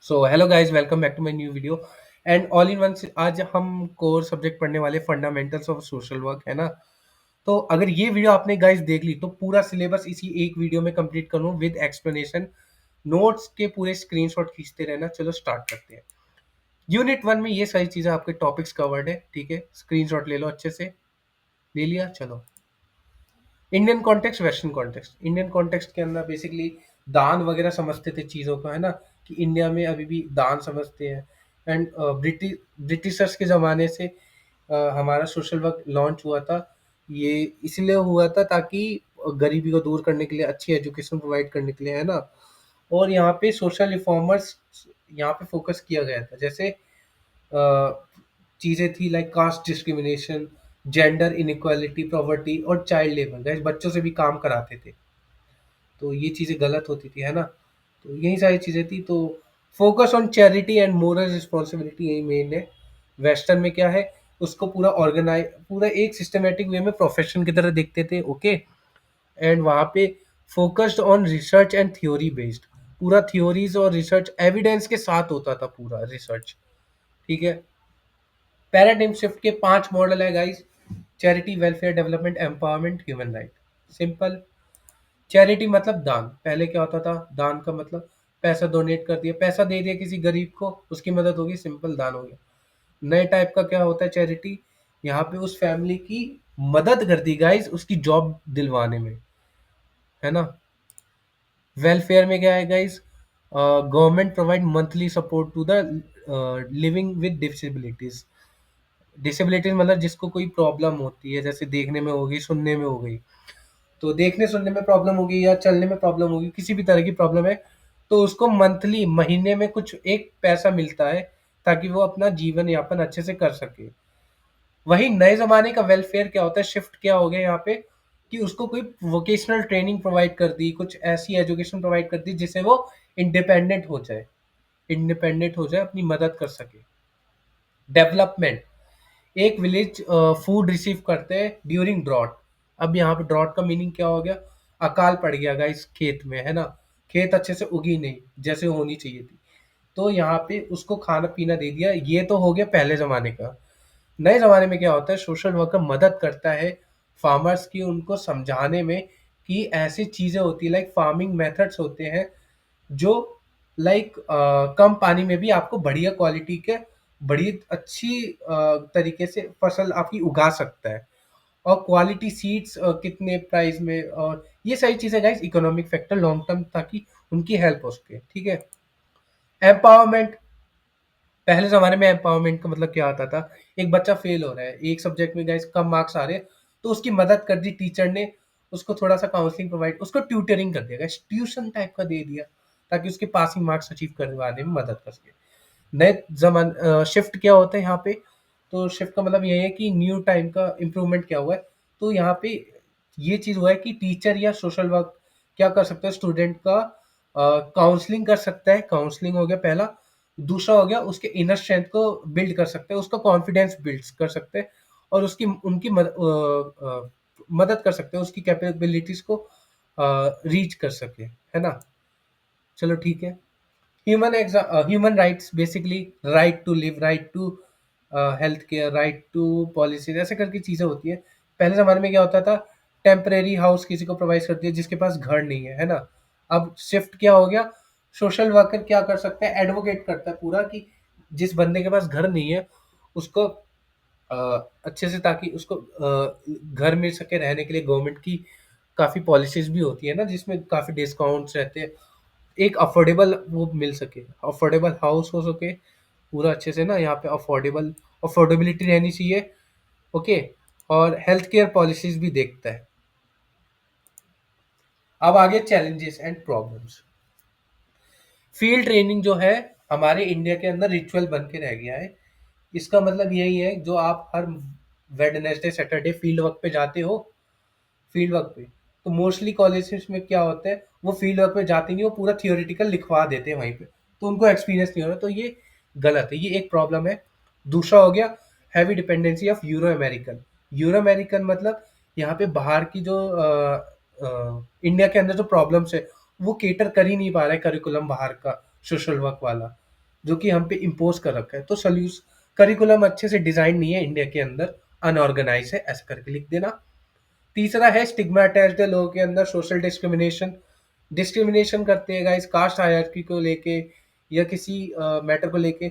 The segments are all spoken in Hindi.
So hello guys, welcome back to my new video and all in one. आज हम कोर सब्जेक्ट पढ़ने वाले फंडामेंटल्स ऑफ सोशल वर्क है ना। तो अगर ये वीडियो आपने गाइस देख ली तो पूरा सिलेबस इसी एक वीडियो में कंप्लीट करूँ विद एक्सप्लेनेशन। नोट्स के पूरे स्क्रीनशॉट खींचते रहना। चलो स्टार्ट करते हैं। यूनिट वन में ये सारी चीज़ें आपके टॉपिक्स कवर्ड है, ठीक है। स्क्रीनशॉट ले लो अच्छे से। ले लिया, चलो। Indian context, western context. Indian context के अंदर बेसिकली दान वगैरह समझते थे चीज़ों को, है ना, कि इंडिया में अभी भी दान समझते हैं। एंड ब्रिटिशर्स के ज़माने से हमारा सोशल वर्क लॉन्च हुआ था। ये इसलिए हुआ था ताकि गरीबी को दूर करने के लिए, अच्छी एजुकेशन प्रोवाइड करने के लिए, है ना। और यहाँ पे सोशल रिफॉर्मर्स यहाँ पे फोकस किया गया था। जैसे चीज़ें थी like caste discrimination, gender inequality, poverty और चाइल्ड लेबर। गाइस बच्चों से भी काम कराते थे, तो ये चीज़ें गलत होती थी, है ना। तो यही सारी चीज़ें थी। तो focus on charity and moral responsibility यही मेन है। वेस्टर्न में क्या है, उसको पूरा ऑर्गेनाइज, पूरा एक सिस्टमेटिक वे में प्रोफेशन की तरह देखते थे, ओके। एंड वहाँ पे focused on research and theory based, पूरा थ्योरीज और रिसर्च एविडेंस के साथ होता था पूरा रिसर्च, ठीक है। पैराडाइम शिफ्ट के 5 मॉडल है guys. Charity, welfare, development, empowerment, human right. Simple. Charity मतलब दान। पहले क्या होता था, दान का मतलब पैसा डोनेट कर दिया, पैसा दे दिया किसी गरीब को, उसकी मदद होगी, सिंपल दान हो गया। नए टाइप का क्या होता है चैरिटी, यहाँ पे उस फैमिली की मदद कर दी गाइस, उसकी जॉब दिलवाने में, है ना। वेलफेयर में क्या है guys, government provide monthly support to the living with disabilities. Disabilities मतलब जिसको कोई प्रॉब्लम होती है, जैसे देखने में होगी, सुनने में हो गई। तो देखने सुनने में प्रॉब्लम होगी या चलने में प्रॉब्लम होगी, किसी भी तरह की प्रॉब्लम है, तो उसको मंथली, महीने में कुछ एक पैसा मिलता है ताकि वो अपना जीवन यापन अच्छे से कर सके। वही नए जमाने का वेलफेयर क्या होता है, शिफ्ट क्या हो गया यहाँ पे, कि उसको कोई वोकेशनल ट्रेनिंग प्रोवाइड कर दी, कुछ ऐसी एजुकेशन प्रोवाइड कर दी जिससे वो इंडिपेंडेंट हो जाए, इंडिपेंडेंट हो जाए, अपनी मदद कर सके। डेवलपमेंट, एक विलेज फूड रिसीव करते हैं ड्यूरिंग ड्रॉट। अब यहाँ पे ड्रॉट का मीनिंग क्या हो गया, अकाल पड़ गया गाइस खेत में, है ना। खेत अच्छे से उगी नहीं जैसे होनी चाहिए थी, तो यहाँ पे उसको खाना पीना दे दिया। ये तो हो गया पहले जमाने का। नए ज़माने में क्या होता है, सोशल वर्कर मदद करता है फार्मर्स की, उनको समझाने में कि ऐसी चीज़ें होती है, लाइक फार्मिंग मेथड्स होते हैं जो लाइक कम पानी में भी आपको बढ़िया क्वालिटी के, बड़ी अच्छी तरीके से फसल आपकी उगा सकता है। और क्वालिटी सीड्स कितने प्राइस में, और ये सारी चीज़ें guys economic factor long term, ताकि उनकी हेल्प हो सके, ठीक है। एम्पावरमेंट, पहले ज़माने में एम्पावरमेंट का मतलब क्या आता था, एक बच्चा फेल हो रहा है एक सब्जेक्ट में गाइस, कम मार्क्स आ रहे हैं, तो उसकी मदद कर दी टीचर ने, उसको थोड़ा सा काउंसलिंग प्रोवाइड, उसको ट्यूटरिंग कर दिया गाइस, ट्यूशन टाइप का दे दिया, ताकि उसके पासिंग मार्क्स अचीव करवाने में मदद कर सके। नए जमान शिफ्ट क्या होता है यहाँ पे, तो शिफ्ट का मतलब ये है कि न्यू टाइम का इम्प्रूवमेंट क्या हुआ है। तो यहाँ पे ये चीज़ हुआ है कि टीचर या सोशल वर्क क्या कर सकता है, स्टूडेंट का काउंसलिंग कर सकता है, काउंसलिंग हो गया पहला। दूसरा हो गया उसके इनर स्ट्रेंथ को बिल्ड कर सकते हैं, उसका कॉन्फिडेंस बिल्ड कर सकते हैं, और उसकी उनकी मदद कर सकते हैं, उसकी कैपेबिलिटीज को रीच कर सके, है ना। चलो ठीक है। Human rights, basically right to live, right to health care, right to policies, ऐसे करके चीज़ें होती है। पहले ज़माने में क्या होता था, टेम्परेरी हाउस किसी को प्रोवाइड करती है जिसके पास घर नहीं है ना। अब शिफ्ट क्या हो गया, सोशल वर्कर क्या कर सकते हैं, एडवोकेट करता है पूरा कि जिस बंदे के पास घर नहीं है उसको अच्छे से, ताकि उसको घर मिल सके रहने के लिए। गवर्नमेंट की काफ़ी पॉलिसीज भी होती है ना, जिसमें काफ़ी डिस्काउंट्स रहते हैं, एक अफोर्डेबल वो मिल सके, अफोर्डेबल हाउस हो सके पूरा अच्छे से ना। यहाँ पे अफोर्डेबिलिटी रहनी चाहिए, ओके। और हेल्थ केयर पॉलिसीज भी देखता है। अब आगे challenges and problems. Field training जो है हमारे इंडिया के अंदर रिचुअल बन के रह गया है। इसका मतलब यही है, जो आप हर वेडनेसडे सैटरडे फील्ड वर्क पे जाते हो, फील्ड वर्क पे, तो मोस्टली कॉलेजेस में क्या होता है, वो फील्ड वर्क पे जाते नहीं, वो पूरा थियोरेटिकल लिखवा देते हैं वहीं पे, तो उनको एक्सपीरियंस नहीं हो रहा, तो ये गलत है, ये एक प्रॉब्लम है। दूसरा हो गया heavy dependency of euro American. Euro American मतलब यहाँ पे बाहर की जो इंडिया के अंदर जो प्रॉब्लम्स है, वो केटर कर ही नहीं पा रहा है करिकुलम बाहर का सोशल वर्क वाला। जो कि हम पे इम्पोज कर रखा है। तो सोल्यूस करिकुलम अच्छे से डिजाइन नहीं है इंडिया के अंदर, अनऑर्गेनाइज है, ऐसा करके लिख देना। तीसरा है स्टिग्मा अटैच्ड है लोगों के अंदर, सोशल डिस्क्रिमिनेशन, डिस्क्रिमिनेशन करते हैं गाइस कास्ट हायरार्की को लेके या किसी मैटर को लेके,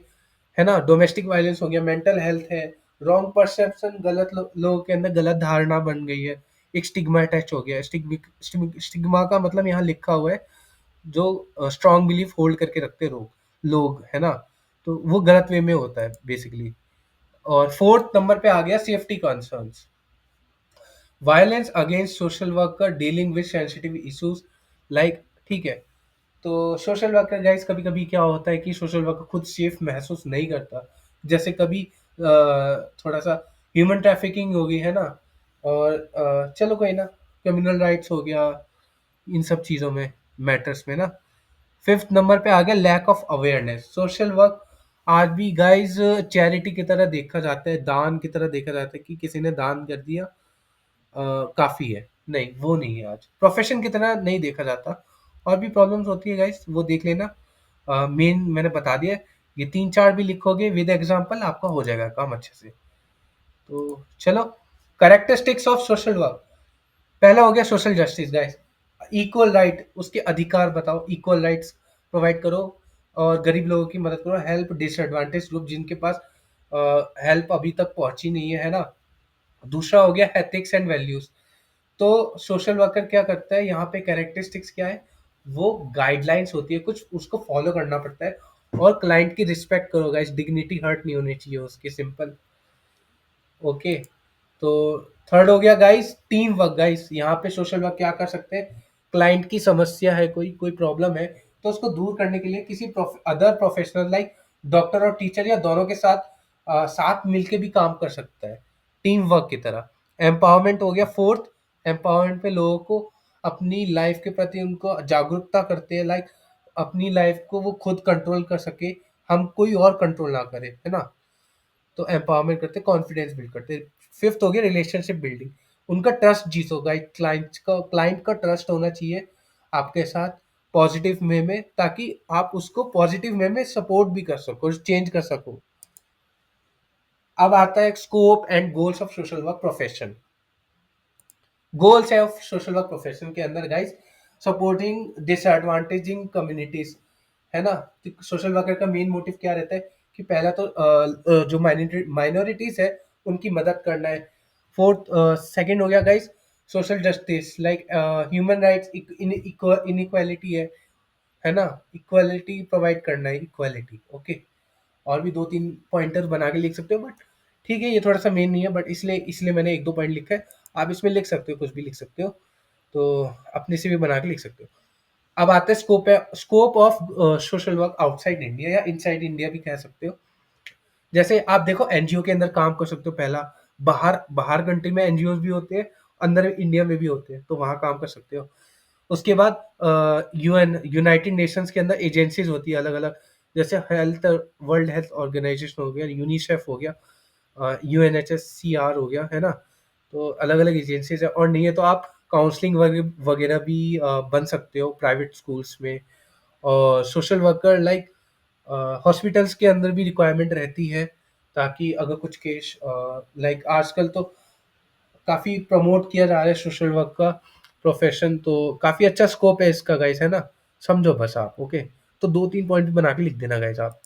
है ना। डोमेस्टिक वायलेंस हो गया, मेंटल हेल्थ है, रॉन्ग परसेप्शन, गलत लोगों के अंदर गलत धारणा बन गई है, एक स्टिग्मा अटैच हो गया है। स्टिग्मा का मतलब यहाँ लिखा हुआ है जो स्ट्रॉन्ग बिलीफ होल्ड करके रखते लोग लोग, है ना। तो वो गलत वे में होता है बेसिकली। और फोर्थ नंबर पे आ गया safety concerns, violence against social worker dealing with sensitive issues, like, ठीक है। तो सोशल वर्कर गाइस कभी कभी क्या होता है कि सोशल वर्कर खुद सेफ महसूस नहीं करता, जैसे कभी थोड़ा सा ह्यूमन ट्रैफिकिंग हो गई, है ना। और चलो कोई ना, क्रिमिनल राइट्स हो गया, इन सब चीज़ों में, मैटर्स में ना। फिफ्थ नंबर पे आ गया lack of awareness, social work आज भी गाइस चैरिटी की तरह देखा जाता है, दान की तरह देखा जाता है कि किसी ने दान कर दिया काफ़ी है, नहीं वो नहीं है, आज प्रोफेशन की तरह नहीं देखा जाता। और भी प्रॉब्लम्स होती है गाइस, वो देख लेना। मेन मैंने बता दिया, ये 3-4 भी लिखोगे विद एग्जांपल आपका हो जाएगा काम अच्छे से। तो चलो, कैरेक्टरिस्टिक्स ऑफ सोशल वर्क, पहला हो गया social justice guys, equal right, उसके अधिकार बताओ, इक्वल राइट्स प्रोवाइड करो और गरीब लोगों की मदद करो, हेल्प डिसएडवांटेज ग्रुप जिनके पास हेल्प अभी तक पहुंची नहीं है ना। दूसरा हो गया एथिक्स एंड वैल्यूज, तो सोशल वर्कर क्या करता है यहाँ पे, कैरेक्टरिस्टिक्स क्या है, वो गाइडलाइंस होती है कुछ, उसको फॉलो करना पड़ता है। और क्लाइंट की रिस्पेक्ट करो गाइस, डिग्निटी हर्ट नहीं होनी चाहिए उसकी, सिंपल। ओके। तो थर्ड हो गया गाइस टीम वर्क, गाइस यहाँ पे सोशल वर्क क्या कर सकते हैं, क्लाइंट की समस्या है, कोई कोई प्रॉब्लम है, तो उसको दूर करने के लिए किसी अदर प्रोफेशनल लाइक डॉक्टर और टीचर या दोनों के साथ साथ मिलके भी काम कर सकता है, टीम वर्क की तरह। एम्पावरमेंट हो गया फोर्थ, एम्पावरमेंट पे लोगों को अपनी लाइफ के प्रति उनको जागरूकता करते हैं, लाइक अपनी लाइफ को वो खुद कंट्रोल कर सके, हम कोई और कंट्रोल ना करे, है ना। तो एम्पावरमेंट करते, कॉन्फिडेंस बिल्ड करते। फिफ्थ हो गया रिलेशनशिप बिल्डिंग, उनका ट्रस्ट जीतो गाइस, क्लाइंट का ट्रस्ट होना चाहिए आपके साथ पॉजिटिव वे में, ताकि आप उसको पॉजिटिव वे में सपोर्ट भी कर सको, चेंज कर सको। अब आता है scope and goals of social work profession. Goals है ऑफ सोशल वर्क प्रोफेशन के अंदर गाइस, सपोर्टिंग डिसएडवांटेजिंग कम्युनिटीज, है ना। सोशल वर्कर का मेन मोटिव क्या रहता है कि पहला तो जो माइनॉरिटीज है उनकी मदद करना है। फोर्थ, सेकंड हो गया guys social justice, like human rights, inequality है ना, इक्वालिटी प्रोवाइड करना है, इक्वालिटी, ओके। और भी 2-3 पॉइंटर्स बना के लिख सकते हो, बट ठीक है ये थोड़ा सा मेन नहीं है, बट इसलिए इसलिए मैंने 1-2 पॉइंट लिखा है। आप इसमें लिख सकते हो, कुछ भी लिख सकते हो, तो अपने से भी बना के लिख सकते हो। अब आते हैं स्कोप है, scope of social work outside India या इनसाइड इंडिया भी कह सकते हो। जैसे आप देखो एनजीओ के अंदर काम कर सकते हो, पहला बाहर बाहर कंट्री में एनजीओ भी होते हैं, अंदर इंडिया में भी होते हैं, तो वहाँ काम कर सकते हो। उसके बाद यूएन, यूनाइटेड नेशंस के अंदर एजेंसीज होती है अलग अलग, जैसे हेल्थ, वर्ल्ड हेल्थ ऑर्गेनाइजेशन हो गया, यूनिसेफ हो गया, यूएनएचएससीआर हो गया, है ना। तो अलग अलग एजेंसीज है, और नहीं है तो आप काउंसलिंग वगैरह भी बन सकते हो प्राइवेट स्कूल्स में। और सोशल वर्कर लाइक हॉस्पिटल्स के अंदर भी रिक्वायरमेंट रहती है, ताकि अगर कुछ केस, लाइक आजकल तो काफ़ी प्रमोट किया जा रहा है सोशल वर्क का प्रोफेशन, तो काफ़ी अच्छा स्कोप है इसका गाइस, है ना। समझो बस आप, ओके। तो 2-3 पॉइंट बना के लिख देना गाइस आप,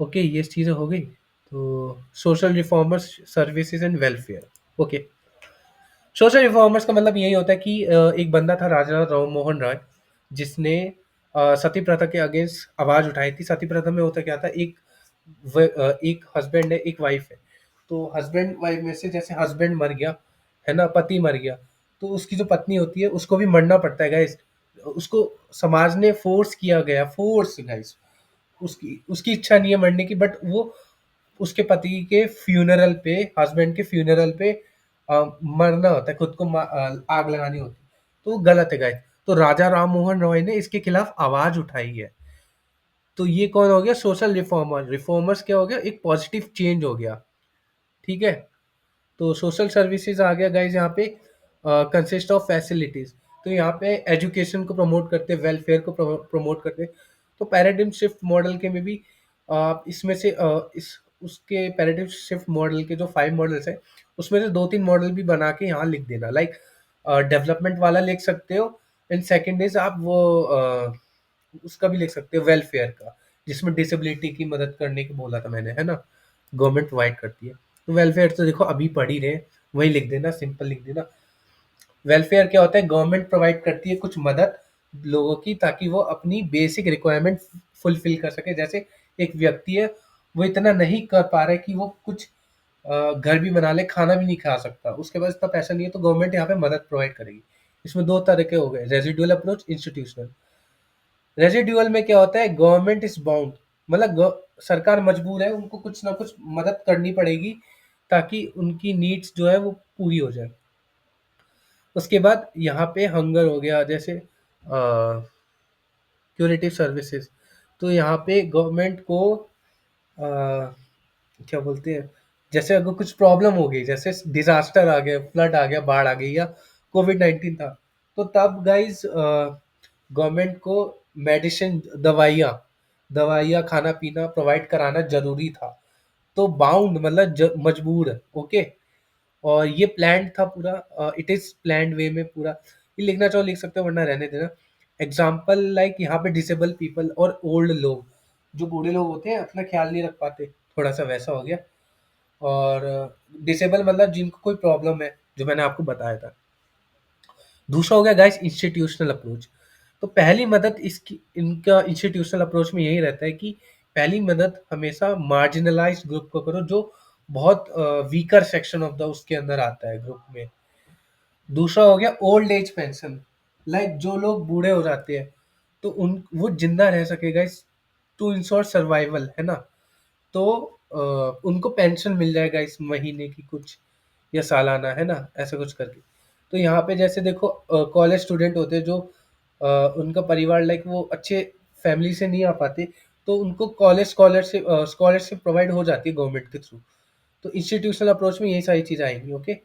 ओके। ये चीज़ें हो गई। तो social reformers, services and welfare, okay. Social reformers का मतलब यही होता है कि एक बंदा था राजा राम मोहन राय, जिसने सती प्रथा के अगेंस्ट आवाज उठाई थी। सती प्रथा में होता क्या था, एक हस्बैंड है, एक वाइफ है, तो हस्बैंड वाइफ में से जैसे हस्बैंड मर गया, है ना, पति मर गया, तो उसकी जो पत्नी होती है उसको भी मरना पड़ता है गाइस। उसको समाज ने फोर्स किया गया, फोर्स गाइस, उसकी उसकी इच्छा नहीं है मरने की, बट वो उसके पति के फ्यूनरल पे, हस्बैंड के फ्यूनरल पे मरना होता है, खुद को आग लगानी होती है, तो वो गलत है गाइस। तो राजा राम मोहन रॉय ने इसके खिलाफ आवाज उठाई है। तो ये कौन हो गया, सोशल रिफॉर्मर। रिफॉर्मर्स क्या हो गया, एक पॉजिटिव चेंज हो गया, ठीक है। तो सोशल सर्विसेज आ गया गाइज यहाँ पे, कंसिस्ट ऑफ फैसिलिटीज, तो यहाँ पे एजुकेशन को प्रमोट करते हैं, वेलफेयर को प्रमोट करते हैं, तो पैराडिम शिफ्ट मॉडल के में भी आप इसमें से इस उसके पैराडिम शिफ्ट मॉडल के जो 5 मॉडल्स हैं, उसमें से 2-3 मॉडल भी बना के यहाँ लिख देना। लाइक डेवलपमेंट वाला लिख सकते हो, एंड सेकंड इज़ आप वो उसका भी लिख सकते हो वेलफेयर का, जिसमें डिसेबिलिटी की मदद करने की बोला था मैंने, है ना? गवर्नमेंट प्रोवाइड करती है। तो वेलफेयर तो देखो अभी पढ़ ही रहे हैं, वही लिख देना, सिंपल लिख देना। वेलफेयर क्या होता है? गवर्नमेंट प्रोवाइड करती है कुछ मदद लोगों की, ताकि वो अपनी बेसिक रिक्वायरमेंट फुलफिल कर सके। जैसे एक व्यक्ति है, वो इतना नहीं कर पा रहा है कि वो कुछ घर भी बना ले, खाना भी नहीं खा सकता, उसके पास इतना पैसा नहीं है, तो गवर्नमेंट यहाँ पे मदद प्रोवाइड करेगी। इसमें दो तरह के हो गए, रेजिडुअल अप्रोच, इंस्टीट्यूशनल। रेजिडुअल में क्या होता है? गवर्नमेंट इज बाउंड, मतलब सरकार मजबूर है, उनको कुछ ना कुछ मदद करनी पड़ेगी ताकि उनकी नीड्स जो है वो पूरी हो जाए। उसके बाद यहाँ पे हंगर हो गया, जैसे क्यूरेटिव सर्विसेज। तो यहाँ पे गवर्नमेंट को क्या बोलते हैं, जैसे अगर कुछ प्रॉब्लम हो गई, जैसे डिजास्टर आ गया, फ्लड आ गया, बाढ़ आ गई, या कोविड-19 था, तो तब गाइस गवर्नमेंट को मेडिसिन, दवाइयाँ, खाना-पीना प्रोवाइड कराना ज़रूरी था। तो बाउंड मतलब मजबूर है, ओके। और ये प्लान्ड था पूरा, इट इज़ प्लान्ड वे में पूरा। ये लिखना चाहो लिख सकते हो, वरना रहने देना। एग्ज़ाम्पल लाइक यहाँ पे डिसेबल पीपल और ओल्ड लोग, जो बूढ़े लोग होते हैं, अपना ख्याल नहीं रख पाते, थोड़ा-सा वैसा हो गया। और डिसेबल मतलब जिनको कोई प्रॉब्लम है, जो मैंने आपको बताया था। दूसरा हो गया गाइस इंस्टीट्यूशनल अप्रोच। तो पहली मदद इसकी इनका इंस्टीट्यूशनल अप्रोच में यही रहता है कि पहली मदद हमेशा मार्जिनलाइज्ड ग्रुप को करो, जो बहुत वीकर सेक्शन ऑफ द उसके अंदर आता है ग्रुप में। दूसरा हो गया ओल्ड एज पेंशन, लाइक जो लोग बूढ़े हो जाते हैं, तो उन वो जिंदा रह सकेगा इस टू इंश्योर सर्वाइवल, है ना? तो उनको पेंशन मिल जाएगा इस महीने की कुछ, या सालाना, है ना? ऐसा कुछ करके। तो यहाँ पे जैसे देखो कॉलेज स्टूडेंट होते हैं जो उनका परिवार लाइक वो अच्छे फैमिली से नहीं आ पाते, तो उनको कॉलेज स्कॉलरशिप प्रोवाइड हो जाती है गवर्नमेंट के थ्रू। तो इंस्टीट्यूशनल अप्रोच में यही सारी चीज़ें आएंगी, ओके।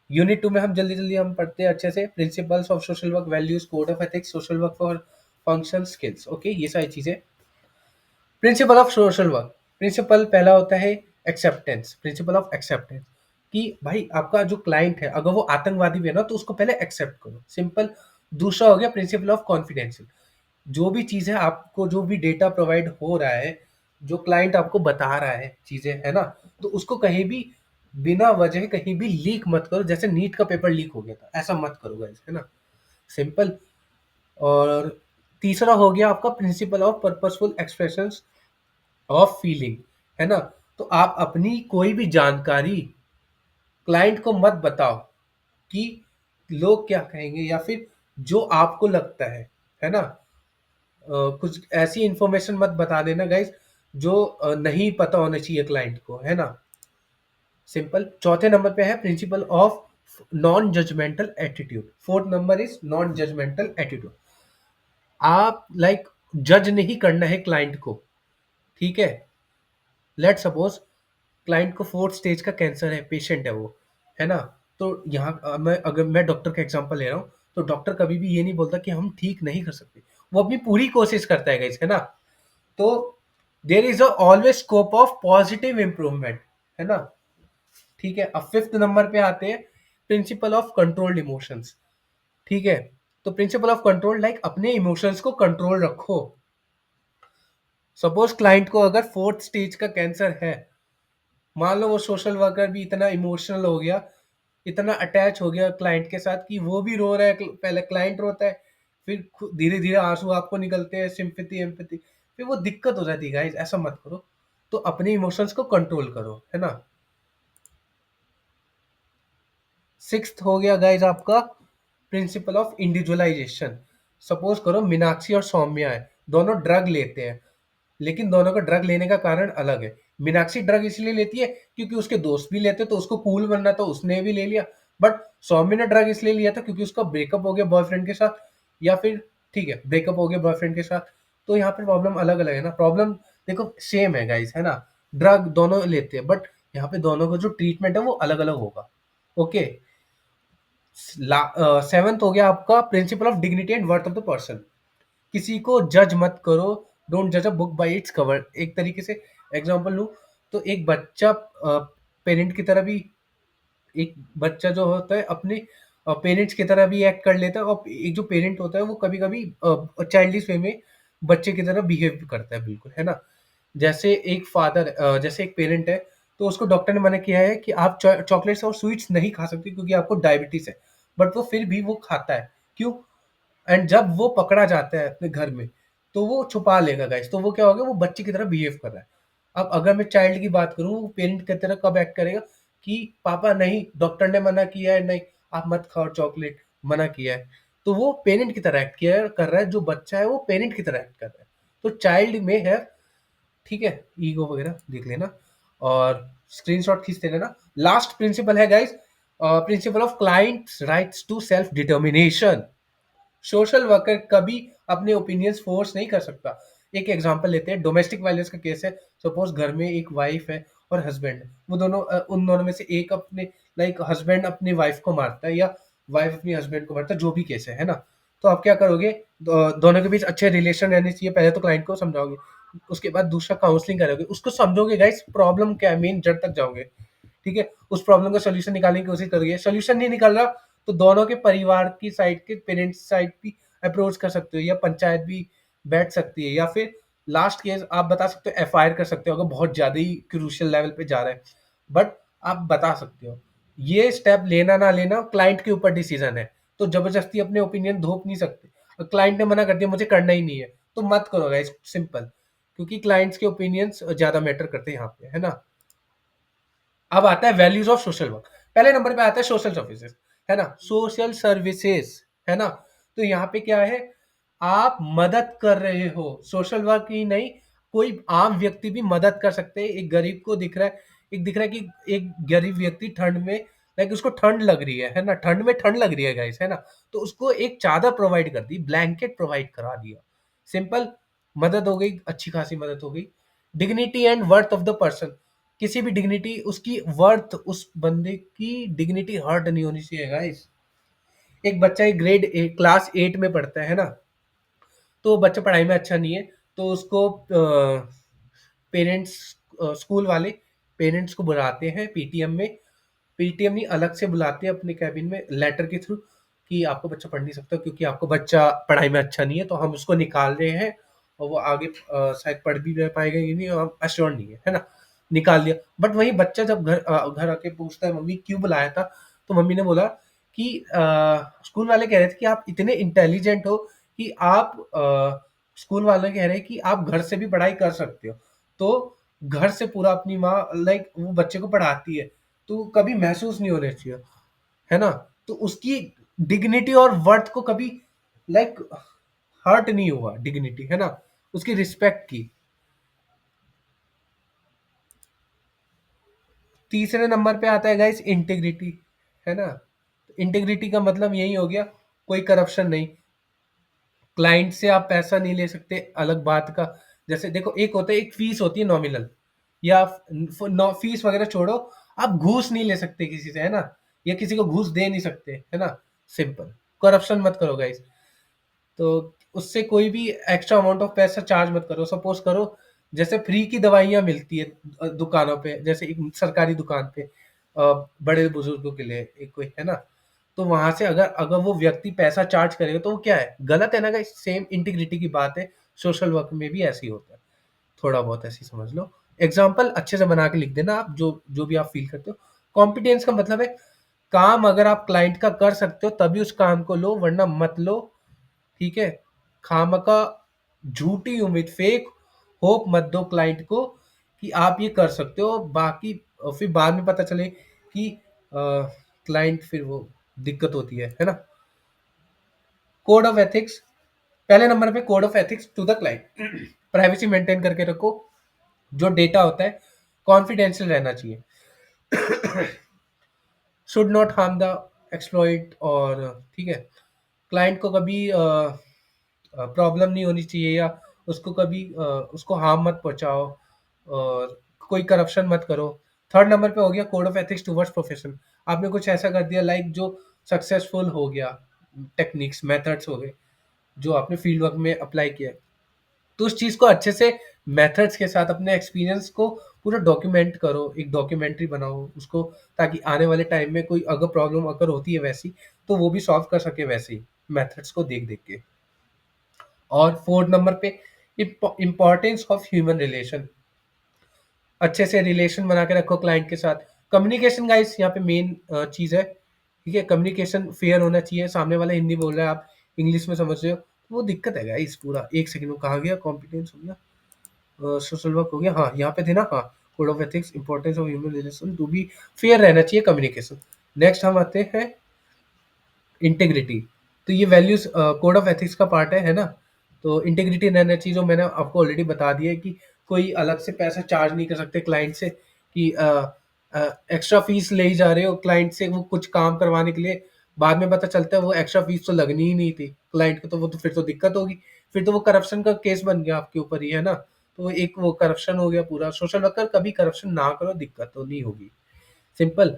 यूनिट 2 में हम जल्दी-जल्दी हम पढ़ते हैं अच्छे से, principles of social work, values, code of ethics, social work for function skills, okay, ये सारी चीज़ें। Principle of social work, principle पहला होता है एक्सेप्टेंस, प्रिंसिपल ऑफ एक्सेप्टेंस, कि भाई आपका जो क्लाइंट है, अगर वो आतंकवादी भी है ना, तो उसको पहले एक्सेप्ट करो, सिंपल। दूसरा हो गया प्रिंसिपल ऑफ कॉन्फिडेंशियल, जो भी चीज़ है, आपको जो भी डेटा प्रोवाइड हो रहा है, जो क्लाइंट आपको बता रहा है चीज़ें, है ना? तो उसको कहीं भी बिना वजह कहीं भी लीक मत करो, जैसे नीट का पेपर लीक हो गया था, ऐसा मत करो गाइस, है ना? सिंपल। और तीसरा हो गया आपका principle of purposeful expressions of feeling, है ना? तो आप अपनी कोई भी जानकारी क्लाइंट को मत बताओ कि लोग क्या कहेंगे, या फिर जो आपको लगता है ना? कुछ ऐसी इंफॉर्मेशन मत बता देना गाइस, जो नहीं पता होना चाहिए क्लाइंट को, है ना? सिंपल। चौथे नंबर पे है principle of non judgemental attitude. Fourth number is non judgemental attitude. आप लाइक जज नहीं करना है क्लाइंट को, ठीक है? लेट सपोज क्लाइंट को 4th स्टेज का कैंसर है, पेशेंट है वो, है ना? तो यहाँ मैं डॉक्टर का एग्जांपल ले रहा हूँ, तो डॉक्टर कभी भी ये नहीं बोलता कि हम ठीक नहीं कर सकते, वो अपनी पूरी कोशिश करता है गाइस, है ना? तो there is always scope of positive improvement, है ना? ठीक है। अब फिफ्थ नंबर पे आते हैं प्रिंसिपल ऑफ कंट्रोल्ड इमोशंस, ठीक है? तो प्रिंसिपल ऑफ कंट्रोल लाइक अपने इमोशंस को कंट्रोल रखो। सपोज क्लाइंट को अगर 4th स्टेज का कैंसर है, मान लो वो सोशल वर्कर भी इतना इमोशनल हो गया, इतना अटैच हो गया क्लाइंट के साथ कि वो भी रो रहा है, पहले क्लाइंट रोता है, फिर धीरे धीरे आंसू आपको निकलते हैं, सिंपैथी एम्पैथी, फिर वो दिक्कत हो जाती है गाइस, ऐसा मत करो। तो अपने इमोशंस को कंट्रोल करो, है ना? सिक्स्थ हो गया गाइस आपका प्रिंसिपल ऑफ इंडिविजुअलाइजेशन। सपोज करो मीनाक्षी और सौम्या है, दोनों ड्रग लेते हैं, लेकिन दोनों का ड्रग लेने का कारण अलग है। मीनाक्षी ड्रग इसलिए लेती है क्योंकि उसके दोस्त भी लेते, तो उसको कूल बनना था, उसने भी ले लिया। बट सौम्य ने ड्रग इसलिए लिया था क्योंकि उसका ब्रेकअप हो गया बॉयफ्रेंड के साथ, या फिर ठीक है ब्रेकअप हो गया बॉयफ्रेंड के साथ। तो यहाँ पे प्रॉब्लम अलग अलग है ना, प्रॉब्लम देखो सेम है गाइस, है ना? ड्रग दोनों लेते हैं, बट यहाँ पे दोनों का जो ट्रीटमेंट है वो अलग अलग होगा, ओके। सेवंथ हो गया आपका principle of dignity and worth of the person. किसी को जज मत करो डोंट जज a book by its cover. एक तरीके से एग्जांपल लूँ तो एक बच्चा पेरेंट की तरह भी, एक बच्चा जो होता है अपने पेरेंट्स की तरह भी एक्ट कर लेता है, और एक जो पेरेंट होता है वो कभी-कभी चाइल्डिश वे में बच्चे की तरह बिहेव भी करता है बिल्कुल, है ना? जैसे एक जैसे एक पेरेंट है, तो उसको डॉक्टर ने मना किया है कि आप चॉकलेट्स और स्वीट्स नहीं खा सकते क्योंकि आपको डायबिटीज़ है। बट वो फिर भी वो खाता है। क्यों? एंड जब वो पकड़ा जाता है अपने घर में, तो वो छुपा लेगा गाइस। तो वो क्या होगा, वो बच्चे की तरह बिहेव कर रहा है। अब अगर मैं चाइल्ड की बात करूँ, वो पेरेंट की तरह कब एक्ट करेगा कि पापा नहीं, डॉक्टर ने मना किया है, नहीं आप मत खाओ चॉकलेट, मना किया है। तो वो पेरेंट की तरह एक्ट किया कर रहा है, जो बच्चा है वो पेरेंट की तरह एक्ट कर रहा है। तो चाइल्ड में है, ठीक है, ईगो वगैरह देख लेना और स्क्रीनशॉट खींच लेना। लास्ट प्रिंसिपल है guys, principle of clients rights to self determination. Social worker कभी अपने ओपिनियंस फोर्स नहीं कर सकता। एक एग्जांपल लेते हैं, डोमेस्टिक वायलेंस का केस है। सपोज घर में एक वाइफ है और हस्बैंड है, वो दोनों उन दोनों में से एक अपने, लाइक हस्बैंड अपनी वाइफ को मारता है या वाइफ अपनी हस्बैंड को मारता है, जो भी केस है ना? तो आप क्या करोगे? दोनों के बीच अच्छे रिलेशन रहने चाहिए। पहले तो क्लाइंट को समझाओगे, उसके बाद दूसरा काउंसलिंग करोगे, उसको समझोगे गाइस प्रॉब्लम क्या है, मेन जड़ तक जाओगे। ठीक है, उस प्रॉब्लम का सोल्यूशन निकालने की कोशिश करोगे। सोल्यूशन नहीं निकल रहा तो दोनों के परिवार की साइड के पेरेंट्स साइड भी अप्रोच कर सकते हो, या पंचायत भी बैठ सकती है, या फिर लास्ट केस आप बता सकते हो, एफआईआर कर सकते हो अगर बहुत ज्यादा ही क्रूशियल लेवल पे जा रहा है। बट आप बता सकते हो। ये स्टेप लेना ना लेना क्लाइंट के ऊपर डिसीजन है। तो जबरदस्ती अपने ओपिनियन थोप नहीं सकते। क्लाइंट ने मना कर दिया मुझे करना ही नहीं है, तो मत करो गाइस, सिंपल। क्योंकि क्लाइंट्स के ओपिनियंस ज्यादा मैटर करते हैं यहाँ पे, है ना? अब आता है वैल्यूज ऑफ सोशल वर्क। पहले नंबर पे आता है सोशल सर्विसेज, है ना? सोशल सर्विसेज, है ना? तो यहाँ पे क्या है, आप मदद कर रहे हो, सोशल वर्क ही नहीं, कोई आम व्यक्ति भी मदद कर सकते हैं। एक गरीब को दिख रहा है, एक दिख रहा है कि एक गरीब व्यक्ति ठंड में, लाइक उसको ठंड लग रही है ना? ठंड में ठंड लग रही है गाइस, है ना? तो उसको एक चादर प्रोवाइड कर दी, ब्लैंकेट प्रोवाइड करा दिया। सिंपल मदद हो गई, अच्छी खासी मदद हो गई। Dignity and worth of the person, किसी भी डिग्निटी, उसकी वर्थ, उस बंदे की डिग्निटी हर्ट नहीं होनी चाहिए गाइस। एक बच्चा एक क्लास 8 में पढ़ता है ना? तो बच्चा पढ़ाई में अच्छा नहीं है, तो उसको पेरेंट्स, स्कूल वाले पेरेंट्स को बुलाते हैं पीटीएम में। पीटीएम नहीं, अलग से बुलाते हैं अपने कैबिन में लेटर के थ्रू कि आपको बच्चा पढ़ नहीं सकता क्योंकि आपको बच्चा पढ़ाई में अच्छा नहीं है, तो हम उसको निकाल रहे हैं। और वो आगे शायद पढ़ भी रह पाएगा ये नहीं, हम अश्योर नहीं है ना? निकाल दिया। बट वही बच्चा जब घर आके पूछता है मम्मी क्यों बुलाया था, तो मम्मी ने बोला कि स्कूल वाले कह रहे थे कि आप इतने इंटेलिजेंट हो कि आप, स्कूल वाले कह रहे हैं कि आप घर से भी पढ़ाई कर सकते हो। तो घर से पूरा अपनी माँ, लाइक वो बच्चे को पढ़ाती है, तो कभी महसूस नहीं होना चाहिए, है ना? तो उसकी डिग्निटी और वर्थ को कभी, लाइक, हर्ट नहीं हुआ, डिग्निटी, है ना? उसकी रिस्पेक्ट की। तीसरे नंबर पे आता है गाइस इंटेग्रिटी, है ना? इंटेग्रिटी का मतलब यही हो गया, कोई करप्शन नहीं। क्लाइंट से आप पैसा नहीं ले सकते, अलग बात का। जैसे देखो, एक होता है, एक फीस होती है नॉमिनल, या फीस वगैरह छोड़ो, आप घूस नहीं ले सकते किसी से, है ना? या किसी को घूस दे नहीं सकते, है ना? सिंपल। करप्शन मत करो गाइस। तो उससे कोई भी एक्स्ट्रा अमाउंट ऑफ पैसा चार्ज मत करो। सपोज करो, जैसे फ्री की दवाइयाँ मिलती है दुकानों पे, जैसे एक सरकारी दुकान पे बड़े बुजुर्गों के लिए एक कोई, है ना? तो वहां से अगर अगर वो व्यक्ति पैसा चार्ज करेगा तो वो क्या है, गलत है ना गाइस? सेम इंटीग्रिटी की बात है, सोशल वर्क में भी ऐसे ही होता है। थोड़ा बहुत ऐसे ही समझ लो। एग्जाम्पल अच्छे से बना के लिख देना आप, जो जो भी आप फील करते हो। कॉम्पिटेंस का मतलब है, काम अगर आप क्लाइंट का कर सकते हो तभी उस काम को लो, वरना मत लो। ठीक है? खामखा झूठी उम्मीद, फेक होप मत दो क्लाइंट को कि आप ये कर सकते हो, बाकी फिर बाद में पता चले कि क्लाइंट, फिर वो दिक्कत होती है ना? कोड ऑफ एथिक्स, पहले नंबर पे code of ethics to the client. Privacy maintain करके रखो, जो डेटा होता है कॉन्फिडेंशियल रहना चाहिए। Should not harm the exploit, और ठीक है, क्लाइंट को कभी प्रॉब्लम नहीं होनी चाहिए, या उसको कभी उसको हार्म मत पहुंचाओ, और कोई करप्शन मत करो। थर्ड नंबर पे हो गया code of ethics towards profession. आपने कुछ ऐसा कर दिया, लाइक जो सक्सेसफुल हो गया, टेक्निक्स मेथड्स हो गए जो आपने फील्ड वर्क में अप्लाई किया है, तो उस चीज़ को अच्छे से मेथड्स के साथ अपने एक्सपीरियंस को पूरा डॉक्यूमेंट करो, एक डॉक्यूमेंट्री बनाओ उसको, ताकि आने वाले टाइम में कोई अगर प्रॉब्लम अगर होती है वैसी, तो वो भी सॉल्व कर सके वैसे ही, मेथड्स को देख-देख के। और 4 नंबर पे इम्पोर्टेंस ऑफ ह्यूमन रिलेशन। अच्छे से रिलेशन बना के रखो क्लाइंट के साथ। कम्युनिकेशन गाइस यहाँ पे मेन चीज़ है, ठीक है? कम्युनिकेशन फेयर होना चाहिए, सामने वाला हिंदी बोल रहा है, आप इंग्लिश में समझ रहे हो, तो वो दिक्कत है गाइस पूरा। 1 सेकंड में कहाँ गया? कॉम्पिटेंस हो गया, सोशल वर्क हो गया, हाँ, यहाँ पे थे ना, हाँ, code of ethics, importance of human relation to be fair रहना चाहिए कम्युनिकेशन। नेक्स्ट हम आते हैं इंटीग्रिटी। तो ये वैल्यूज कोड ऑफ एथिक्स का पार्ट है ना? तो इंटीग्रिटी रहना चाहिए, जो मैंने आपको ऑलरेडी बता दिया है कि कोई अलग से पैसा चार्ज नहीं कर सकते क्लाइंट से, कि एक्स्ट्रा फीस ले ही जा रहे हो क्लाइंट से वो कुछ काम करवाने के लिए, बाद में पता चलता है वो एक्स्ट्रा फीस तो लगनी ही नहीं थी क्लाइंट को, तो वो तो फिर तो दिक्कत होगी, फिर तो वो करप्शन का केस बन गया आपके ऊपर ही, है ना? तो एक वो करप्शन हो गया पूरा। सोशल वर्कर कभी करप्शन ना करो, दिक्कत तो नहीं होगी, सिंपल।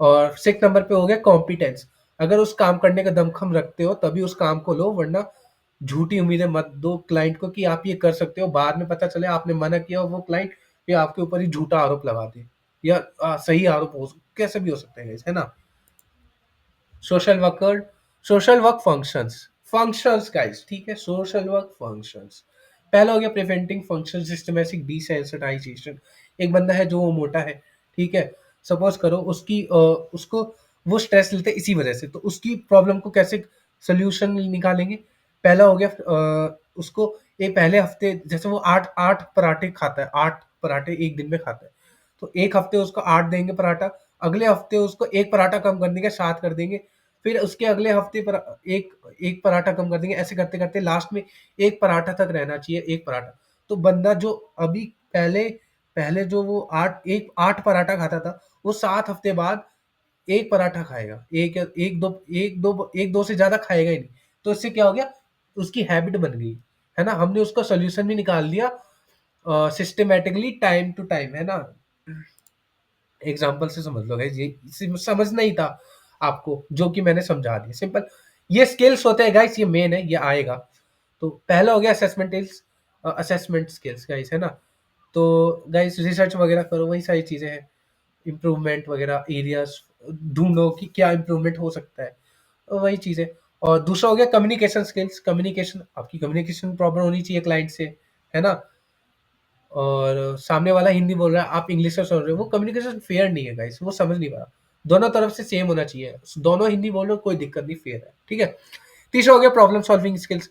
और 6 नंबर पे हो गया कॉम्पिटेंस। अगर उस काम करने का दमखम रखते हो तभी उस काम को लो, वरना झूठी उम्मीदें मत दो क्लाइंट को कि आप ये कर सकते हो, बाद में पता चले आपने मना किया और वो क्लाइंट ये आपके ऊपर ही झूठा आरोप लगा दे, या सही आरोप हो, कैसे भी हो सकते हैं, है ना? Social worker, social work functions, functions guys, ठीक है? सोशल वर्क फंक्शंस, पहला हो गया प्रिवेंटिंग फंक्शन सिस्टमैटिक डिसेंसिटाइजेशन। एक बंदा है जो वो मोटा है, ठीक है? सपोज करो उसकी उसको वो स्ट्रेस लेते हैं इसी वजह से, तो उसकी प्रॉब्लम को कैसे सोल्यूशन निकालेंगे? पहला हो गया उसको एक पहले हफ्ते, जैसे वो आठ आठ पराठे खाता है, 8 पराठे एक दिन में खाता है, तो एक हफ्ते उसको 8 देंगे पराठा, अगले हफ्ते उसको एक पराठा कम कर देंगे, 7 कर देंगे, फिर उसके अगले हफ्ते पर एक एक पराठा कम कर देंगे, ऐसे करते करते लास्ट में एक पराठा तक रहना चाहिए, एक पराठा। तो बंदा जो अभी पहले पहले जो वो 8 पराठा खाता था, वो 7 हफ्ते बाद एक पराठा खाएगा, एक दो से ज्यादा खाएगा ही नहीं। तो इससे क्या हो गया? उसकी हैबिट बन गई, है ना? हमने उसका सोल्यूशन भी निकाल दिया सिस्टमेटिकली, टाइम टू टाइम, है ना? एग्जाम्पल से समझ लो गाइस, ये समझना ही था आपको, जो कि मैंने समझा दिया, सिंपल। ये स्किल्स होते हैं गाइस, ये मेन है, ये आएगा। तो पहला हो गया असेसमेंट स्किल्स गाइस, है ना? तो गाइस रिसर्च वगैरह करो, वही सारी चीजें हैं, इम्प्रूवमेंट वगैरह एरियाज ढूंढो कि क्या इम्प्रूवमेंट हो सकता है, तो वही चीजें। और दूसरा हो गया कम्युनिकेशन स्किल्स, कम्युनिकेशन, आपकी कम्युनिकेशन प्रॉपर होनी चाहिए क्लाइंट से, है ना? और सामने वाला हिंदी बोल रहा है, आप इंग्लिश में सुन रहे हो, वो कम्युनिकेशन फेयर नहीं है गाइस, वो समझ नहीं पा रहा। दोनों तरफ से सेम होना चाहिए, दोनों हिंदी बोल रहे हो कोई दिक्कत नहीं, फेयर है, ठीक है? तीसरा हो गया problem solving skills.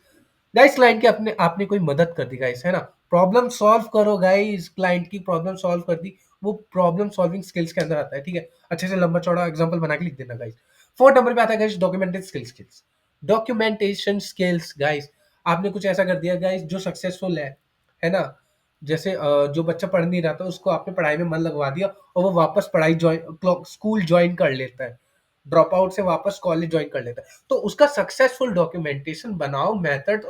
Guys client के अपने आपने कोई मदद कर दी गाइस, है ना? प्रॉब्लम सॉल्व करो गाइस, क्लाइंट की प्रॉब्लम सॉल्व कर दी, वो प्रॉब्लम सॉल्विंग स्किल्स के अंदर आता है, ठीक है? अच्छे से लंबा चौड़ा एग्जांपल बना के लिख देना गाइस। 4 नंबर पे आता है guys documentation skills. Documentation skills guys, आपने कुछ ऐसा कर दिया गाइस जो सक्सेसफुल है ना? जैसे जो बच्चा पढ़ नहीं रहा था उसको आपने पढ़ाई में मन लगवा दिया और वो वापस पढ़ाई जॉइन स्कूल जॉइन कर लेता है, ड्रॉप आउट से वापस कॉलेज जॉइन कर लेता है, तो उसका सक्सेसफुल डॉक्यूमेंटेशन बनाओ मेथड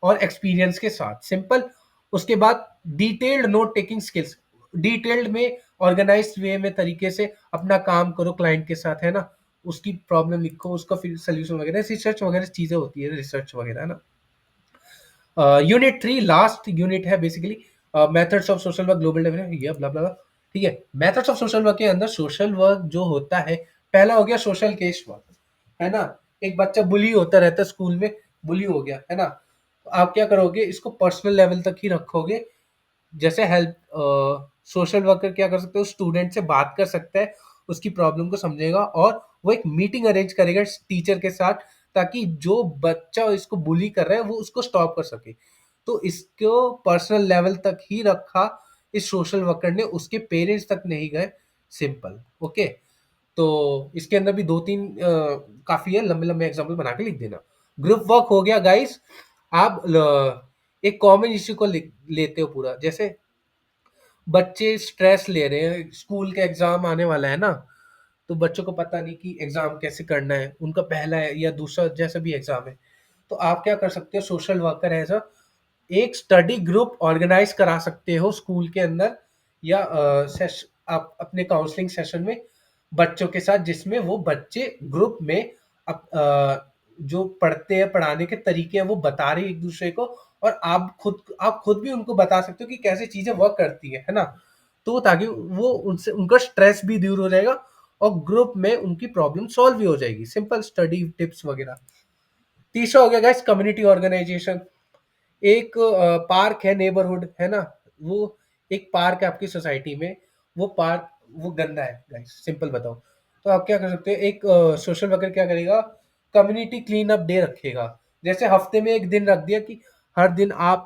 और एक्सपीरियंस के साथ, सिंपल। उसके बाद detailed note taking skills, detailed में ऑर्गेनाइज्ड वे में तरीके से अपना काम करो क्लाइंट के साथ, है ना? उसकी प्रॉब्लम लिखो, उसका फिर सोल्यूशन वगैरह, रिसर्च वगैरह चीजें होती है, रिसर्च वगैरह, है ना? यूनिट 3 लास्ट यूनिट है basically, methods of social work global development, ये ब्ला ब्ला ब्ला, ठीक है? मेथड्स ऑफ सोशल वर्क के अंदर सोशल वर्क जो होता है, पहला हो गया सोशल केस वर्क, है ना? एक बच्चा बुली होता रहता है स्कूल में, बुली हो गया, है ना? तो आप क्या करोगे, इसको पर्सनल लेवल तक ही रखोगे, जैसे हेल्प सोशल वर्कर क्या कर सकते हो, स्टूडेंट से बात कर सकता है, उसकी प्रॉब्लम को समझेगा और वो एक मीटिंग अरेंज करेगा टीचर के साथ, ताकि जो बच्चा इसको बुली कर रहा है वो उसको स्टॉप कर सके। तो इसको पर्सनल लेवल तक ही रखा इस सोशल वर्कर ने, उसके पेरेंट्स तक नहीं गए, सिंपल, ओके? तो इसके अंदर भी 2-3 काफ़ी है, लंबे-लंबे एग्ज़ाम्पल बना के लिख देना। ग्रुप वर्क हो गया गाइस, आप एक कॉमन इश्यू को लेते हो पूरा, जैसे बच्चे स्ट्रेस ले रहे हैं, स्कूल का एग्ज़ाम आने वाला है ना, तो बच्चों को पता नहीं कि एग्ज़ाम कैसे करना है, उनका पहला है या दूसरा जैसा भी एग्ज़ाम है। तो आप क्या कर सकते हो, सोशल वर्कर एज़ एक स्टडी ग्रुप ऑर्गेनाइज करा सकते हो स्कूल के अंदर, या आप अपने काउंसलिंग सेशन में बच्चों के साथ, जिसमें वो बच्चे ग्रुप में जो पढ़ते हैं, पढ़ाने के तरीके हैं वो बता रहे एक दूसरे को, और आप खुद भी उनको बता सकते हो कि कैसे चीजें वर्क करती है ना? तो ताकि वो उनसे उनका स्ट्रेस भी दूर हो जाएगा और ग्रुप में उनकी प्रॉब्लम सॉल्व भी हो जाएगी। सिंपल स्टडी टिप्स वगैरह। तीसरा हो गया गाइस कम्युनिटी ऑर्गेनाइजेशन। एक पार्क है नेबरहुड, है ना? वो एक पार्क है आपकी सोसाइटी में, वो पार्क वो गंदा है गाइस, सिंपल बताओ। तो आप क्या कर सकते हो, एक सोशल वर्कर क्या करेगा, कम्युनिटी क्लीन अप डे रखेगा। जैसे हफ्ते में एक दिन रख दिया कि हर दिन आप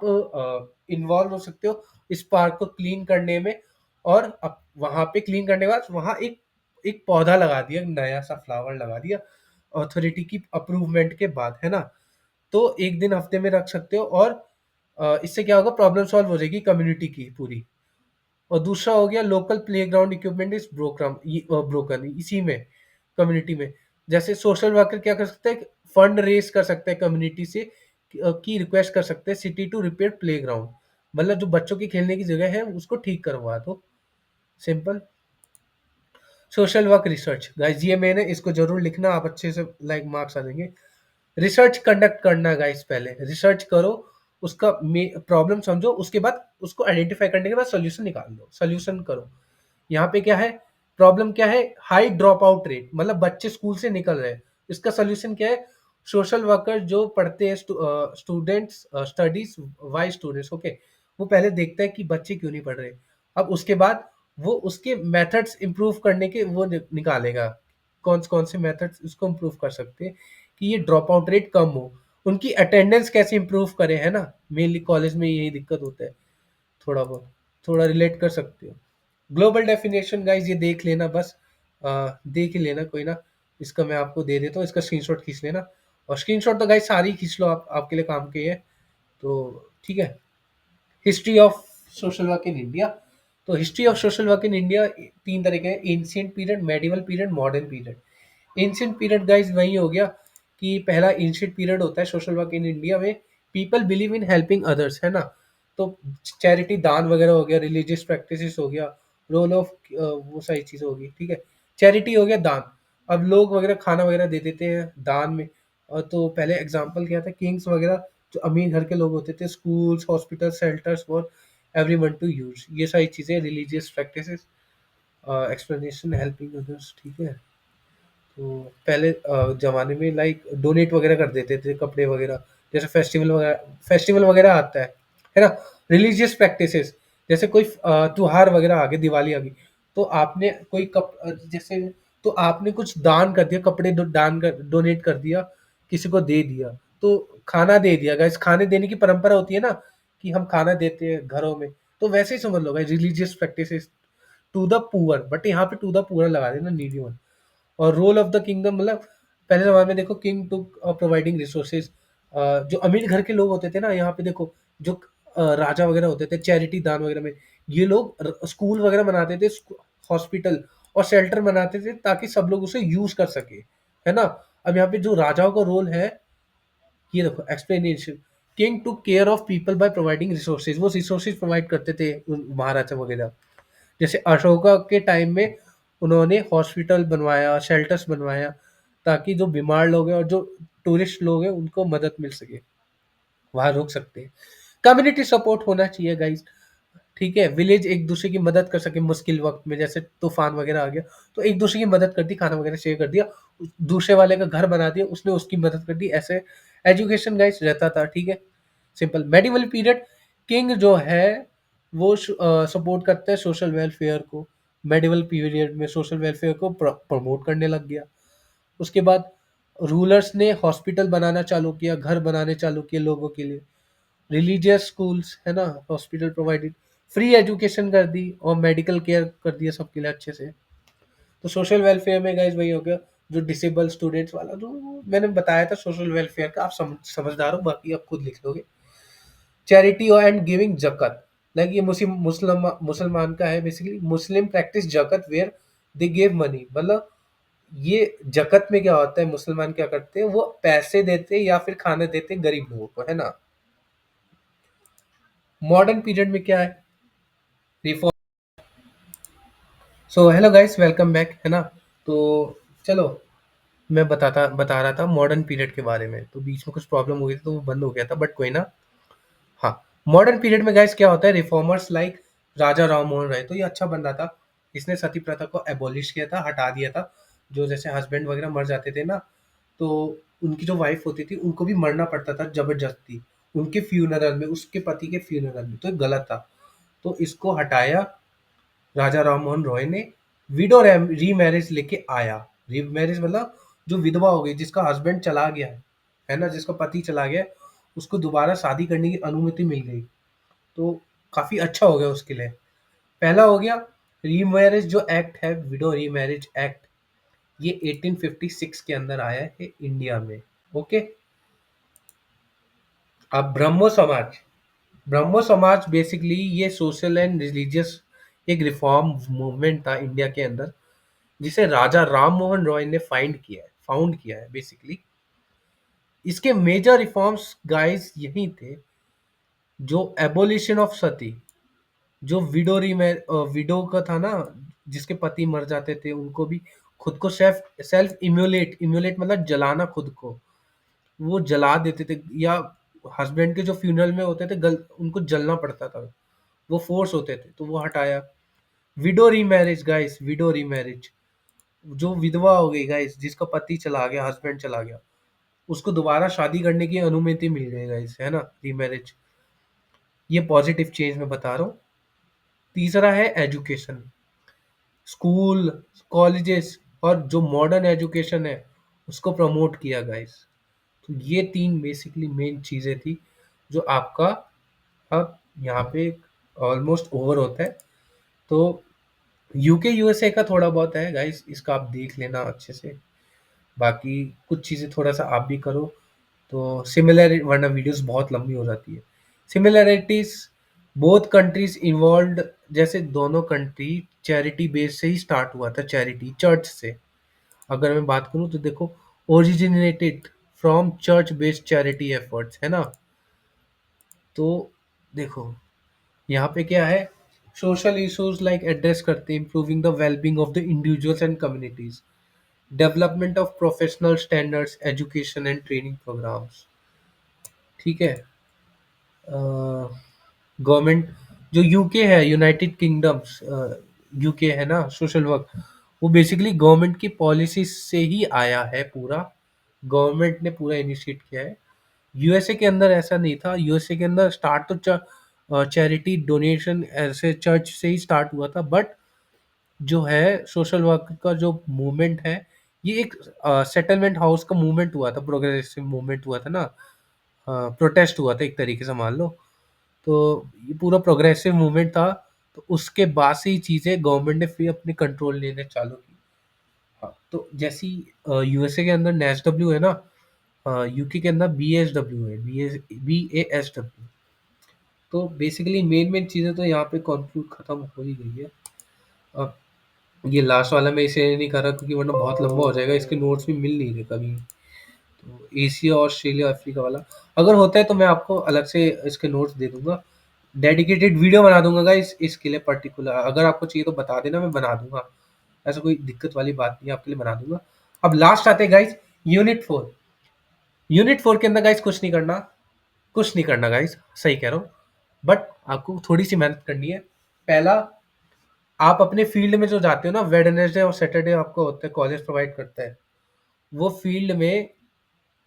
इन्वॉल्व हो सकते हो इस पार्क को क्लीन करने में। और अब वहां पे क्लीन करने के बाद वहां एक एक पौधा लगा दिया, नया सा फ्लावर लगा दिया अथॉरिटी की अप्रूवमेंट के बाद, है ना? तो एक दिन हफ्ते में रख सकते हो और इससे क्या होगा, प्रॉब्लम सॉल्व हो जाएगी कम्युनिटी की पूरी। और दूसरा हो गया local playground equipment is broken इसी में, कम्युनिटी में। जैसे सोशल वर्कर क्या कर सकते हैं, फंड रेज कर सकते हैं कम्युनिटी से की रिक्वेस्ट कर सकते हैं सिटी टू रिपेयर प्लेग्राउंड। मतलब जो बच्चों की खेलने की जगह है उसको ठीक करवा दो, simple. Social work research guys, ये मैंने इसको जरूर लिखना, आप अच्छे से लाइक मार्क्स आ जाएंगे। रिसर्च कंडक्ट करना गाइस, पहले रिसर्च करो, उसका प्रॉब्लम समझो, उसके बाद उसको आइडेंटिफाई करने के बाद सोल्यूशन निकाल दो, सोल्यूशन करो। यहाँ पे क्या है, प्रॉब्लम क्या है, हाई ड्रॉप आउट रेट, मतलब बच्चे स्कूल से निकल रहे हैं। इसका सोल्यूशन क्या है, सोशल वर्कर जो पढ़ते हैं students studies why students, okay, वो पहले देखता है कि बच्चे क्यों नहीं पढ़ रहे। अब उसके बाद वो उसके मेथड्स इंप्रूव करने के वो निकालेगा, कौन से मेथड्स उसको इंप्रूव कर सकते हैं कि ये ड्रॉप आउट रेट कम हो। उनकी अटेंडेंस कैसे इंप्रूव करें, है ना? मेनली कॉलेज में यही दिक्कत होता है, थोड़ा बहुत, थोड़ा रिलेट कर सकते हो। ग्लोबल डेफिनेशन गाइज ये देख लेना बस, देख ही लेना, कोई ना। इसका मैं आपको दे देता हूँ, इसका स्क्रीनशॉट खींच लेना। और स्क्रीनशॉट तो गाइज सारी खींच लो, आप आपके लिए काम के है। तो ठीक है। History of social work in India. तो history of social work in India तीन तरह के हैं, ancient period, medieval period, modern period. Ancient period guys वही हो गया कि पहला एंशियंट पीरियड होता है सोशल वर्क इन इंडिया में। People believe in helping others, है ना? तो चैरिटी दान वगैरह हो गया, रिलीजियस प्रैक्टिसेस हो गया, रोल ऑफ वो सारी चीजें होगी, ठीक है। चैरिटी हो गया दान, अब लोग वगैरह खाना वगैरह दे देते हैं दान में। तो पहले एग्जाम्पल क्या था, किंग्स वगैरह जो अमीर घर के लोग होते थे, schools hospital shelters for everyone to use, ये सारी चीजें religious practices, explanation helping others, ठीक है। तो पहले जमाने में लाइक डोनेट वगैरह कर देते थे कपड़े वगैरह, जैसे फेस्टिवल वगैरह आता है ना? रिलीजियस प्रैक्टिसेस, जैसे कोई त्योहार वगैरह आ गए, दिवाली आ गई, तो आपने कोई जैसे तो आपने कुछ दान कर दिया, कपड़े दान कर डोनेट कर दिया, किसी को दे दिया, तो खाना दे दिया गाइस, खाने देने की परंपरा होती है ना कि हम खाना देते हैं घरों में। तो वैसे ही समझ लो guys, religious practices to the poor, but यहाँ पे टू द पुअर लगा देना, नीडी वन। और रोल ऑफ द किंगडम, मतलब पहले जमाने में देखो किंग टू प्रोवाइडिंग रिसोर्सेज, जो अमीर घर के लोग होते थे ना, यहाँ पे देखो जो राजा वगैरह होते थे, चैरिटी दान वगैरह में ये लोग स्कूल वगैरह बनाते थे, हॉस्पिटल और शेल्टर बनाते थे ताकि सब लोग उसे यूज कर सके, है ना? अब यहाँ पे जो राजाओं का रोल है, ये देखो explanation, king to care of people by providing resources, वो रिसोर्सेज प्रोवाइड करते थे महाराजा वगैरह। जैसे अशोका के टाइम में उन्होंने हॉस्पिटल बनवाया, शेल्टर्स बनवाया, ताकि जो बीमार लोग हैं और जो टूरिस्ट लोग हैं उनको मदद मिल सके, वहां रुक सकते हैं। कम्युनिटी सपोर्ट होना चाहिए गाइस, ठीक है। विलेज एक दूसरे की मदद कर सके मुश्किल वक्त में, जैसे तूफान वगैरह आ गया तो एक दूसरे की मदद कर दी, खाना वगैरह शेयर कर दिया, दूसरे वाले का घर बना दिया, उसने उसकी मदद कर दी, ऐसे एजुकेशन गाइस रहता था, ठीक है। सिंपल। मेडिवल पीरियड, किंग जो है वो सपोर्ट करता है सोशल वेलफेयर को। मेडिवल पीरियड में सोशल वेलफेयर को प्रमोट करने लग गया। उसके बाद रूलर्स ने हॉस्पिटल बनाना चालू किया, घर बनाने चालू किए लोगों के लिए। रिलीजियस स्कूल्स, है ना, हॉस्पिटल प्रोवाइडेड, फ्री एजुकेशन कर दी और मेडिकल केयर कर दिया सबके लिए अच्छे से। तो सोशल वेलफेयर में गाइज वही हो गया, जो डिसेबल स्टूडेंट्स वाला जो मैंने बताया था सोशल वेलफेयर का, आप समझदार हो, बाकी आप खुद लिख लोगे। चैरिटी और एंड गिविंग जकत, लाइक ये मुसलमान का है बेसिकली, मुस्लिम प्रैक्टिस जकत वेयर दे गिव मनी, मतलब ये जकत में क्या होता है, मुसलमान क्या करते हैं, वो पैसे देते हैं या फिर खाना देते हैं गरीब लोगों को, है ना? मॉडर्न पीरियड में क्या है, रिफॉर्म। सो हेलो गाइस, वेलकम बैक, है ना? तो चलो, मैं बता रहा था मॉडर्न पीरियड के बारे में, तो बीच में कुछ प्रॉब्लम हो गई थी तो वो बंद हो गया था, बट कोई ना। मॉडर्न पीरियड में गाइस क्या होता है, रिफॉर्मर्स लाइक राजा राम मोहन राय, तो ये अच्छा बंदा था। इसने सती प्रथा को एबॉलिश किया था, हटा दिया था। जो जैसे हस्बैंड वगैरह मर जाते थे ना, तो उनकी जो वाइफ होती थी उनको भी मरना पड़ता था जबरदस्ती, उनके फ्यूनरल में, उसके पति के फ्यूनरल में, तो ये गलत था। तो इसको हटाया राजा राम मोहन रॉय ने। विडो रीमैरिज लेके आया। रीमैरिज मतलब जो विधवा हो गई, जिसका हस्बैंड चला गया है ना, जिसका पति चला गया है, उसको दोबारा शादी करने की अनुमति मिल गई। तो काफी अच्छा हो गया उसके लिए। पहला हो गया रीमैरिज जो एक्ट है, विडो रीमैरिज एक्ट, ये 1856 के अंदर आया है इंडिया में। ओके। अब ब्रह्मो समाज, ब्रह्मो समाज बेसिकली ये सोशल एंड रिलीजियस एक रिफॉर्म मूवमेंट था इंडिया के अंदर, जिसे राजा राम मोहन रॉय ने फाउंड किया है बेसिकली। इसके मेजर रिफॉर्म्स गाइस यही थे, जो एबोलिशन ऑफ सती, जो विडो का था ना, जिसके पति मर जाते थे उनको भी खुद को सेल्फ सेल्फ इम्यूलेट, इम्यूलेट मतलब जलाना खुद को, वो जला देते थे, या हस्बैंड के जो फ्यूनरल में होते थे उनको जलना पड़ता था, वो फोर्स होते थे, तो वो हटाया। Window remarriage guys, window remarriage, जो विधवा हो गई गाइस, जिसका पति चला गया, हस्बैंड चला गया, उसको दोबारा शादी करने की अनुमति मिल गई गाइस, है ना, रीमैरिज। ये पॉजिटिव चेंज मैं बता रहा हूँ। तीसरा है एजुकेशन, स्कूल, कॉलेजेस और जो मॉडर्न एजुकेशन है उसको प्रमोट किया गाइस। तो ये तीन बेसिकली मेन चीजें थी, जो आपका अब यहाँ पे ऑलमोस्ट ओवर होता है। तो यूके यूएसए का थोड़ा बहुत है गाइस, इसका आप देख लेना अच्छे से। बाकी कुछ चीज़ें थोड़ा सा आप भी करो, तो सिमिलर, वरना वीडियोस बहुत लंबी हो जाती है। सिमिलरिटीज, बोथ कंट्रीज इन्वॉल्व, जैसे दोनों कंट्री चैरिटी बेस से ही स्टार्ट हुआ था, चैरिटी चर्च से। अगर मैं बात करूं तो देखो, originated from church based charity efforts, है ना। तो देखो यहाँ पे क्या है, सोशल इश्यूज लाइक एड्रेस करते हैं, improving the wellbeing of the individuals and communities, development of professional standards, education and training programmes. ठीक है। गवर्नमेंट, जो यूके है, यूनाइटेड किंगडम्स, यूके है ना, सोशल वर्क, वो बेसिकली गवर्नमेंट की पॉलिसी से ही आया है पूरा। गवर्नमेंट ने पूरा इनिशिएट किया है। यूएसए के अंदर ऐसा नहीं था। यूएसए के अंदर स्टार्ट तो चैरिटी डोनेशन ऐसे चर्च से ही स्टार्ट हुआ था, बट जो है सोशल वर्क का जो मूवमेंट है, ये एक सेटलमेंट हाउस का मूवमेंट हुआ था, प्रोग्रेसिव मूवमेंट हुआ था ना, प्रोटेस्ट हुआ था एक तरीके से मान लो। तो ये पूरा प्रोग्रेसिव मूवमेंट था। तो उसके बाद से ही चीज़ें गवर्नमेंट ने फिर अपने कंट्रोल लेने चालू की। हाँ, तो जैसी यूएसए के अंदर नेएसडब्ल्यू है ना, यूके के अंदर बीएसडब्ल्यू है, बीएएसडब्ल्यू। तो बेसिकली मेन मेन चीज़ें तो यहाँ पे कंक्लूड खत्म हो ही गई है। अब ये लास्ट वाला मैं इसे नहीं कर रहा क्योंकि वरना बहुत लंबा हो जाएगा, इसके नोट्स भी मिल नहीं रहे कभी। तो एशिया, ऑस्ट्रेलिया, अफ्रीका वाला अगर होता है तो मैं आपको अलग से इसके नोट्स दे दूंगा, डेडिकेटेड वीडियो बना दूंगा गाइस इसके लिए पर्टिकुलर। अगर आपको चाहिए तो बता देना, मैं बना दूंगा, ऐसा कोई दिक्कत वाली बात नहीं है, आपके लिए बना दूंगा। अब लास्ट आते हैं गाइस, यूनिट 4। यूनिट 4 के अंदर गाइस कुछ नहीं करना, कुछ नहीं करना गाइस, सही कह रहा हूँ, बट आपको थोड़ी सी मेहनत करनी है। पहला, आप अपने फील्ड में जो जाते हो ना, वेडनेसडे और सैटरडे आपको होता है, कॉलेज प्रोवाइड करता है, वो फील्ड में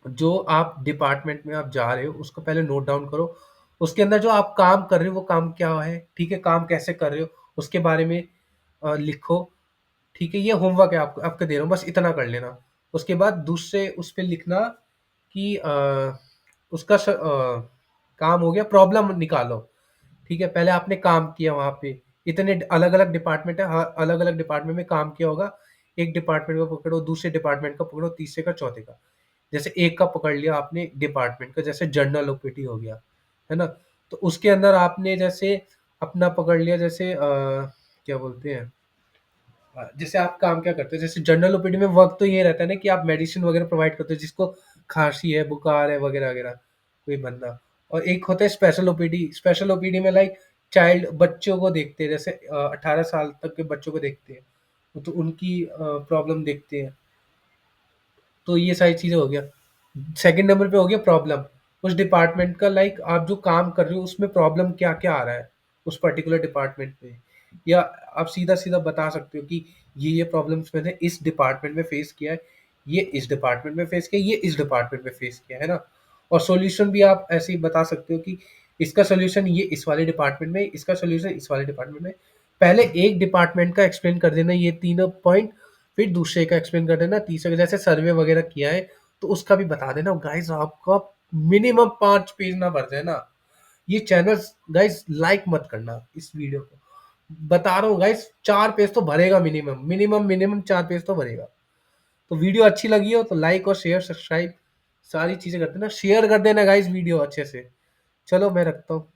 जो आप डिपार्टमेंट में आप जा रहे हो उसको पहले नोट डाउन करो। उसके अंदर जो आप काम कर रहे हो वो काम क्या है, ठीक है, काम कैसे कर रहे हो उसके बारे में लिखो। ठीक है, ये होमवर्क है आपको, आपको दे रहा हूँ, बस इतना कर लेना। उसके बाद दूसरे उस पे लिखना कि उसका काम हो गया, प्रॉब्लम निकालो। ठीक है, पहले आपने काम किया वहाँ पे, इतने अलग अलग डिपार्टमेंट है, हर अलग अलग डिपार्टमेंट में काम किया होगा। एक डिपार्टमेंट का पकड़ो, दूसरे डिपार्टमेंट का पकड़ो, तीसरे का, चौथे का। जैसे एक का पकड़ लिया आपने डिपार्टमेंट का, जैसे जनरल ओपीडी हो गया, है ना। तो उसके अंदर आपने जैसे अपना पकड़ लिया, जैसे क्या बोलते हैं, जैसे आप काम क्या करते हो, जैसे जनरल ओपीडी में वर्क तो ये रहता है ना कि आप मेडिसिन वगैरह प्रोवाइड करते हो, जिसको खांसी है, बुखार है वगैरह वगैरह, कोई बंदा। और एक होता है स्पेशल ओपीडी। स्पेशल ओपीडी में लाइक चाइल्ड, बच्चों को देखते हैं, जैसे 18 साल तक के बच्चों को देखते हैं, तो उनकी प्रॉब्लम देखते हैं। तो ये सारी चीज़ें हो गया। सेकंड नंबर पे हो गया प्रॉब्लम। उस डिपार्टमेंट का, लाइक आप जो काम कर रहे हो उसमें प्रॉब्लम क्या-क्या आ रहा है, उस पर्टिकुलर डिपार्टमेंट में। या आप सीधा-सीधा बता सकते हो कि ये प्रॉब्लम्स मैंने इस डिपार्टमेंट में फेस किया है, ये इस डिपार्टमेंट में फेस किया, ये इस डिपार्टमेंट में फेस किया, है ना? और सॉल्यूशन भी आप ऐसे ही बता सकते हो कि इसका सॉल्यूशन ये इस वाले डिपार्टमेंट में, इसका सॉल्यूशन इस वाले डिपार्टमेंट में। पहले एक डिपार्टमेंट का एक्सप्लेन कर देना ये तीनों पॉइंट, फिर दूसरे का एक्सप्लेन कर देना, तीसरे का जैसे सर्वे वगैरह किया है, तो उसका भी बता देना। गाइस आपका मिनिमम 5 पेज ना भर जाए ना, ये चैनल गाइस लाइक मत करना इस वीडियो को। बता रहा हूँ गाइस 4 पेज तो भरेगा मिनिमम 4 पेज तो भरेगा। तो वीडियो अच्छी लगी हो तो लाइक और शेयर, सब्सक्राइब सारी चीज़ें कर देना। शेयर कर देना गाइस वीडियो अच्छे से। चलो मैं रखता हूँ।